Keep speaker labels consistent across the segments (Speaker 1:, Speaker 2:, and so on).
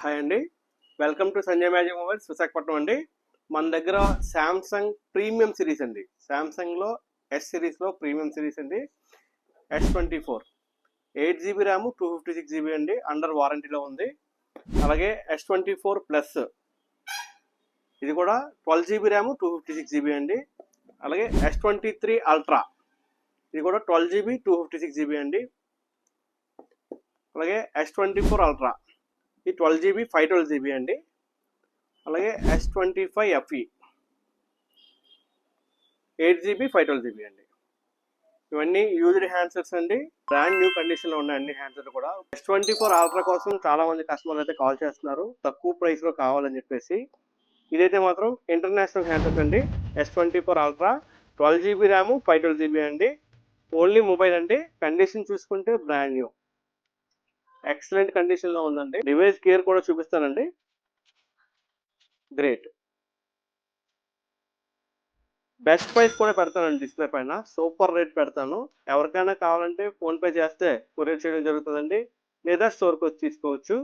Speaker 1: Hi అండి. Welcome to Sanjay magic mobiles Visakhapatnam అండి. మన దగ్గర శాంసంగ్ ప్రీమియం సిరీస్ అండి. శాంసంగ్లో ఎస్ సిరీస్లో ప్రీమియం సిరీస్ అండి. S24 8GB ర్యామ్ 256GB అండి, అండర్ వారంటీలో ఉంది. అలాగే S24 ప్లస్ ఇది కూడా 12GB ర్యామ్ 256GB అండి. అలాగే S23 అల్ట్రా ఇది కూడా 12GB 256GB అండి. అలాగే S24 అల్ట్రా ఇది 12GB 512GB అండి. అలాగే S25 FE 8GB 512GB అండి. ఇవన్నీ యూజ్డ్ హ్యాండ్సెట్స్ అండి. బ్రాండ్ న్యూ కండిషన్లో ఉన్నాయి అన్ని హ్యాండ్సెట్ కూడా. S24 అల్ట్రా కోసం చాలా మంది కస్టమర్లు అయితే కాల్ చేస్తున్నారు, తక్కువ ప్రైస్లో కావాలని చెప్పేసి. ఇదైతే మాత్రం ఇంటర్నేషనల్ హ్యాండ్సెట్ అండి. S24 ultra 12GB RAM 512GB అండి. ఓన్లీ మొబైల్ అండి. కండిషన్ చూసుకుంటే బ్రాండ్ న్యూ ఎక్సలెంట్ కండిషన్లో ఉందండి. డివైస్ కేర్ కూడా చూపిస్తానండి. గ్రేట్. బెస్ట్ ప్రైస్ కూడా పెడతానండి డిస్ప్లే పైన. సూపర్ రేట్ పెడతాను. ఎవరికైనా కావాలంటే ఫోన్పే చేస్తే కొరియర్ చేయడం జరుగుతుందండి, లేదా స్టోర్కి వచ్చి తీసుకోవచ్చు.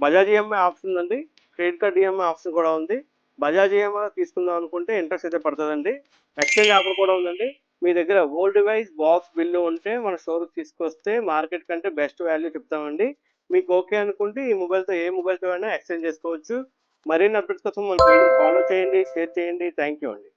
Speaker 1: బజాజ్ ఈఎంఐ ఆప్షన్ ఉందండి, క్రెడిట్ కార్డ్ ఈఎంఐ ఆప్షన్ కూడా ఉంది. బజాజ్ ఈఎంఐ తీసుకుందాం అనుకుంటే ఇంట్రెస్ట్ అయితే పడుతుందండి. ఎక్స్చేంజ్ ఆఫర్ కూడా ఉందండి. మీ దగ్గర ఓల్డ్ డివైస్ బాక్స్ బిల్లు ఉంటే మన స్టోర్కి తీసుకొస్తే మార్కెట్ కంటే బెస్ట్ వాల్యూ చెప్తామండి. మీకు ఓకే అనుకుంటే ఈ మొబైల్తో ఏ మొబైల్తో అయినా ఎక్స్చేంజ్ చేసుకోవచ్చు. మరిన్ని అప్డేట్స్ కోసం మన ఫాలో చేయండి, షేర్ చేయండి. థ్యాంక్ యూ అండి.